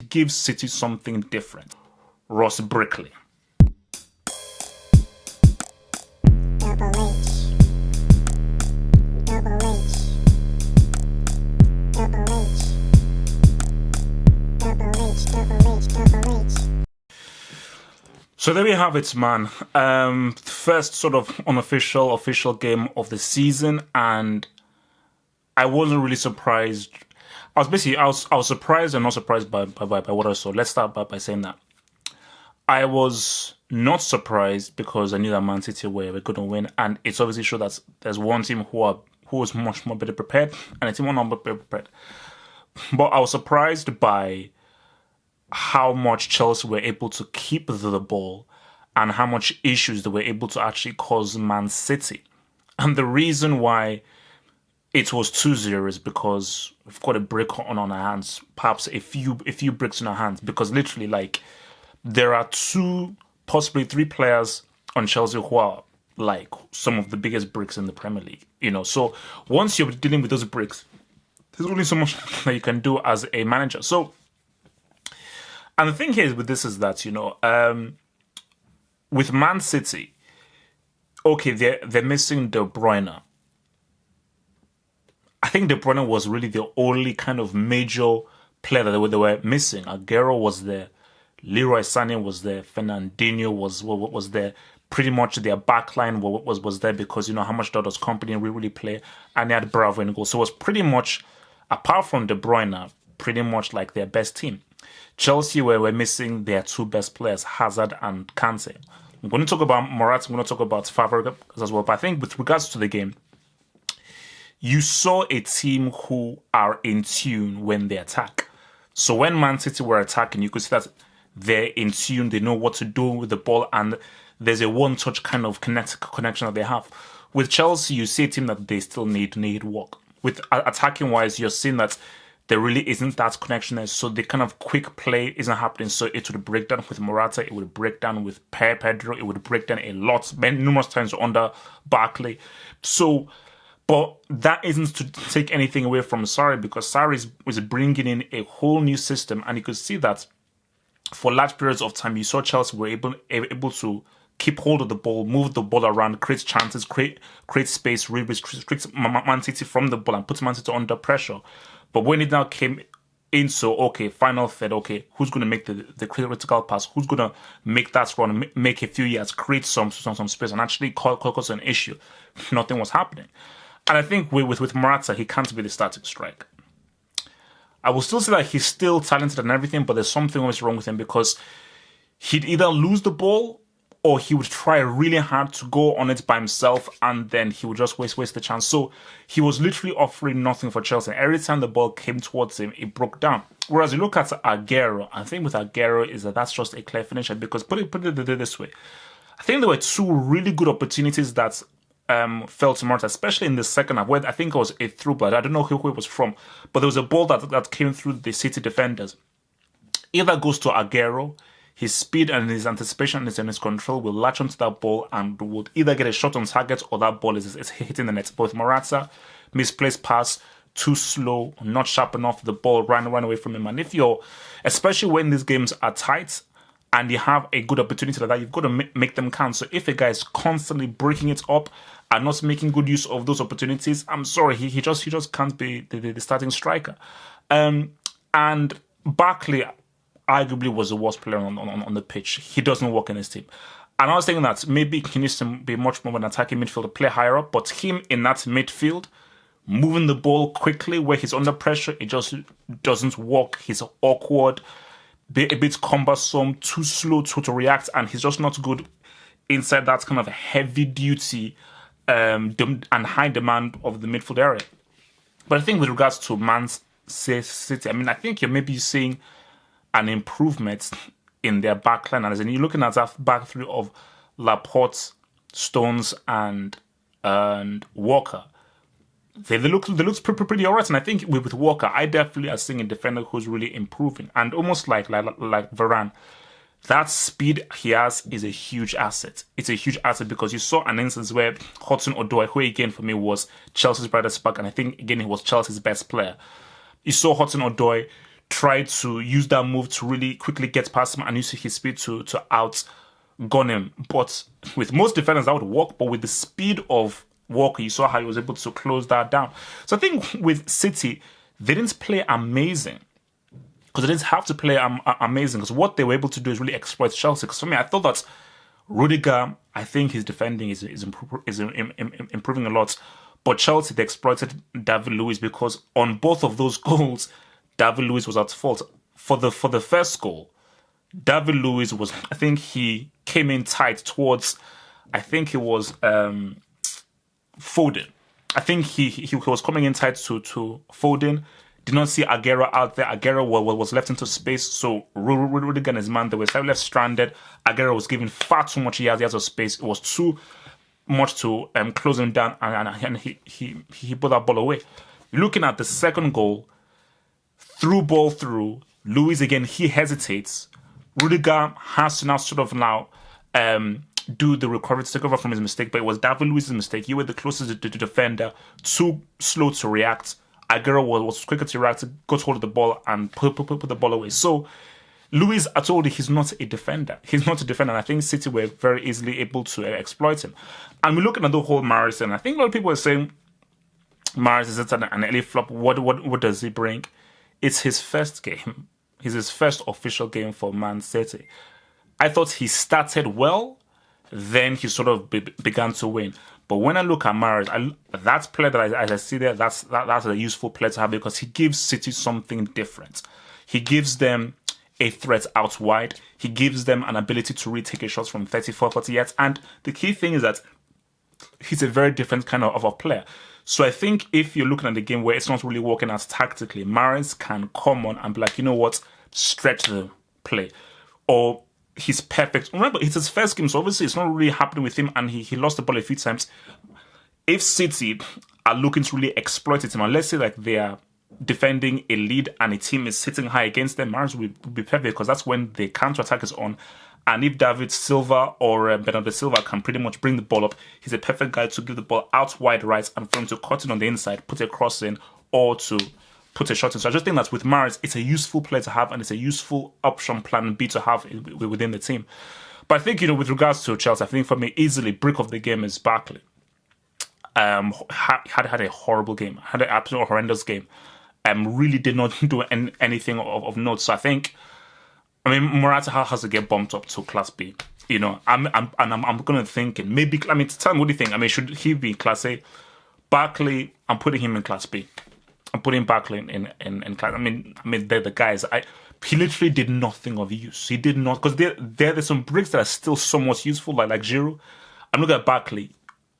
it gives City something different. Ross Brickley. Double H. Double H. Double H. Double H. Double H. Double H. So there we have it, man. First sort of official game of the season, and I wasn't really surprised. I was surprised and not surprised by what I saw. Let's start by saying that I was not surprised because I knew that Man City were going to win, and it's obviously true that there's one team who was much more better prepared and a team who not better prepared. But I was surprised by how much Chelsea were able to keep the ball and how much issues they were able to actually cause Man City. And the reason why it was 2-0 is because we've got a break on our hands, perhaps a few breaks in our hands, because literally, like, there are 2, possibly 3 players on Chelsea who are like some of the biggest bricks in the Premier League. So once you're dealing with those bricks, there's only so much that you can do as a manager. So, and the thing here with this is that, with Man City, okay, they're missing De Bruyne. I think De Bruyne was really the only kind of major player that they were missing. Aguero was there, Leroy Sané was there, Fernandinho was there. Pretty much their backline was there because how much does company really play, and they had Bravo in goal. So it was pretty much, apart from De Bruyne, pretty much like their best team. Chelsea were missing their 2 best players, Hazard and Kante. I'm going to talk about Morata, I'm going to talk about Fabregas as well. But I think with regards to the game, you saw a team who are in tune when they attack. So when Man City were attacking, you could see that they're in tune, they know what to do with the ball, and there's a one-touch kind of connection that they have. With Chelsea, you see a team that they still need work. With attacking-wise, you're seeing that there really isn't that connection there. So the kind of quick play isn't happening. So it would break down with Morata. It would break down with Pedro. It would break down a lot, numerous times under Barkley. So, but that isn't to take anything away from Sarri, because Sarri was bringing in a whole new system. And you could see that for large periods of time, you saw Chelsea were able to keep hold of the ball, move the ball around, create chances, create space, restrict Man City from the ball and put Man City under pressure. But when it now came into, okay, final third, okay, who's going to make the critical pass? Who's going to make that run, make a few yards, create some space, and actually cause an issue? Nothing was happening. And I think with Morata, he can't be the starting striker. I will still say that he's still talented and everything, but there's something always wrong with him, because he'd either lose the ball or he would try really hard to go on it by himself, and then he would just waste the chance. So he was literally offering nothing for Chelsea. Every time the ball came towards him, it broke down. Whereas you look at Aguero, I think with Aguero is that's just a clear finisher, because put it this way, I think there were 2 really good opportunities that fell to Morata, especially in the second half, where I think it was a through, but I don't know who it was from, but there was a ball that came through the City defenders. Either goes to Aguero, his speed and his anticipation and his control will latch onto that ball and would either get a shot on target or that ball is hitting the net. Both Morata, misplaced pass, too slow, not sharp enough, the ball ran away from him. And if you're, especially when these games are tight and you have a good opportunity like that, you've got to make them count. So if a guy is constantly breaking it up and not making good use of those opportunities, I'm sorry, he just can't be the starting striker. And Barkley arguably was the worst player on the pitch. He doesn't work in his team. And I was thinking that maybe he needs to be much more of an attacking midfielder, play higher up, but him in that midfield, moving the ball quickly where he's under pressure, it just doesn't work. He's awkward, a bit cumbersome, too slow to react, and he's just not good inside that kind of heavy duty and high demand of the midfield area. But I think with regards to Man City, I think you're maybe seeing an improvement in their backline, and as in you're looking at that back three of Laporte, Stones, and Walker. They look pretty alright, and I think with Walker, I definitely are seeing a defender who's really improving, and almost like Varane. That speed he has is a huge asset. It's a huge asset because you saw an instance where Hudson-Odoi, who again for me was Chelsea's brightest spark, and I think again he was Chelsea's best player. You saw Hudson-Odoi tried to use that move to really quickly get past him and use his speed to outgun him. But with most defenders, that would work. But with the speed of Walker, you saw how he was able to close that down. So I think with City, they didn't play amazing. Because they didn't have to play amazing. Because what they were able to do is really exploit Chelsea. Because for me, I thought that Rudiger, I think his defending is improving a lot. But Chelsea, they exploited David Luiz because on both of those goals, David Luiz was at fault. For the first goal, David Luiz was, I think he came in tight towards, I think it was Foden. I think he was coming in tight to Foden. Did not see Aguero out there. Aguero was left into space. So Rudiger and his man, they were left stranded. Aguero was given far too much yards of space. It was too much to close him down, and he put that ball away. Looking at the second goal, through ball through, Luiz again, he hesitates. Rudiger has to now do the recovery to take over from his mistake, but it was David Luiz's mistake. You were the closest to the defender, too slow to react. Aguero was quicker to react, got hold of the ball and put the ball away. So Luiz, I told you, he's not a defender. He's not a defender. And I think City were very easily able to exploit him. And we're looking at the whole Mahrez, and I think a lot of people are saying Mahrez is an early flop. What does he bring? It's his first game. It's his first official game for Man City. I thought he started well, then he sort of began to win. But when I look at Mahrez, that player that I see there, that's a useful player to have because he gives City something different. He gives them a threat out wide. He gives them an ability to retake a shot from 34, 40 yards. And the key thing is that he's a very different kind of a player. So I think if you're looking at the game where it's not really working out tactically, Mahrez can come on and be like, you know what, stretch the play. Or he's perfect. Remember, it's his first game, so obviously it's not really happening with him, and he lost the ball a few times. If City are looking to really exploit it, and let's say like they are defending a lead and a team is sitting high against them, Mahrez will be perfect because that's when the counter-attack is on. And if David Silva or Bernardo Silva can pretty much bring the ball up, he's a perfect guy to give the ball out wide right and for him to cut it on the inside, put a cross in, or to put a shot in. So I just think that with Mahrez, it's a useful player to have and it's a useful option plan B to have within the team. But I think, with regards to Chelsea, I think for me, easily, brick of the game is Barkley. Had a horrible game, had an absolutely horrendous game. Really did not do anything of note. So I think, Morata has to get bumped up to Class B. I'm going to think, maybe, tell me what do you think? Should he be Class A? Barkley, I'm putting him in Class B. I'm putting Barkley in Class. They're the guys. He literally did nothing of use. He did not, because there's some bricks that are still somewhat useful, like Giroud. I'm looking at Barkley.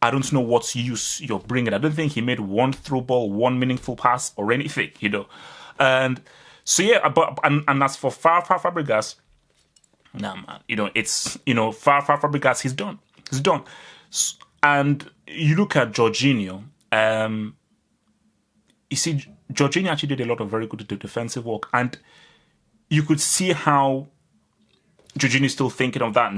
I don't know what use you're bringing. I don't think he made one through ball, one meaningful pass, or anything. And so yeah, and as for Fabregas, nah, man, it's Fabregas. He's done. He's done. And you look at Jorginho. You see, Jorginho actually did a lot of very good defensive work, and you could see how Jorginho is still thinking of that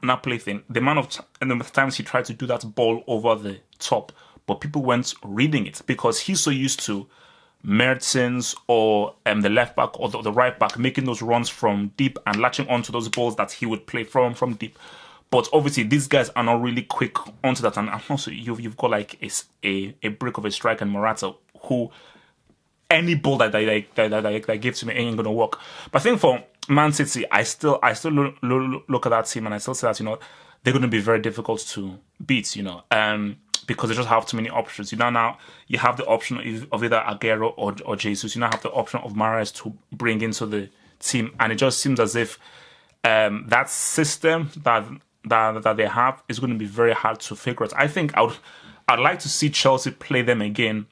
Napoli thing. The amount of times he tried to do that ball over the top, but people weren't reading it because he's so used to Mertens or the left back or the right back making those runs from deep and latching onto those balls that he would play from deep. But obviously, these guys are not really quick onto that, and also you've got like a brick of a striker in Morata who any ball that they give to me ain't gonna work. But I think for Man City, I still look at that team and I still say that they're going to be very difficult to beat. Because they just have too many options. Now you have the option of either Aguero or Jesus. You now have the option of Mahrez to bring into the team, and it just seems as if that system that they have is going to be very hard to figure out. I think I'd like to see Chelsea play them again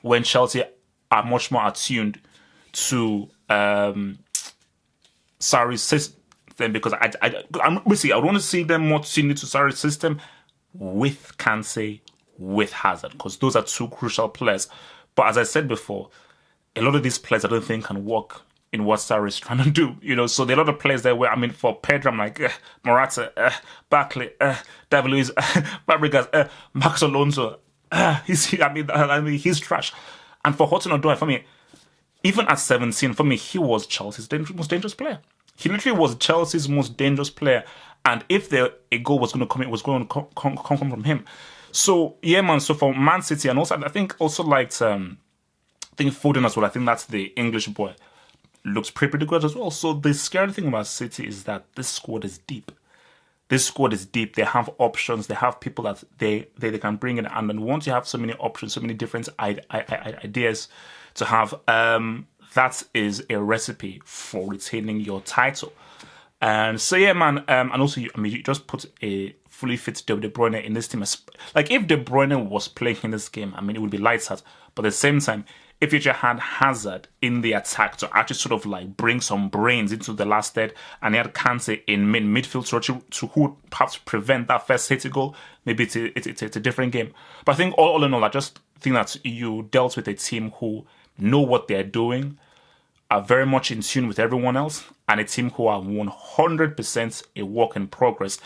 when Chelsea are much more attuned to Sarri's system, because I want to see them more tuned to Sarri's system with Kante, with Hazard, because those are two crucial players. But as I said before, a lot of these players I don't think can work in what Sarri is trying to do. So there are a lot of players there where, for Pedro, I'm like, Morata, Barkley, David Luiz, Fabregas, Max Alonso, he's trash. And for hudson-odoi, for me, even at 17, for me, he was Chelsea's most dangerous player. He literally was Chelsea's most dangerous player. And if a goal was going to come, it was going to come from him. So, yeah, man. So for Man City, and also, I think also liked, I think Foden as well. I think that's the English boy. Looks pretty good as well. So the scary thing about City is that this squad is deep. This squad is deep. They have options. They have people that they can bring in. And then once you have so many options, so many different ideas to have, that is a recipe for retaining your title. And so yeah, man. And also, you just put a fully fit De Bruyne in this team. Like if De Bruyne was playing in this game, it would be lights out. But at the same time, if you just had Hazard in the attack to actually sort of like bring some brains into the last third, and he had Kante in midfield to who perhaps prevent that first City goal, maybe it's a different game. But I think all in all, I just think that you dealt with a team who know what they're doing, are very much in tune with everyone else, and a team who are 100% a work in progress.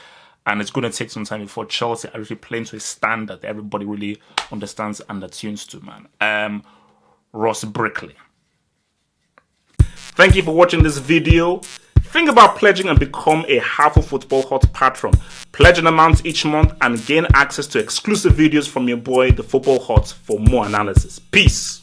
And it's going to take some time before Chelsea are really playing to a standard that everybody really understands and attunes to, man. Ross Brickley. Thank you for watching this video. Think about pledging and become a Half of Football Hot patron. Pledge an amount each month and gain access to exclusive videos from your boy, the Football Hot, for more analysis. Peace.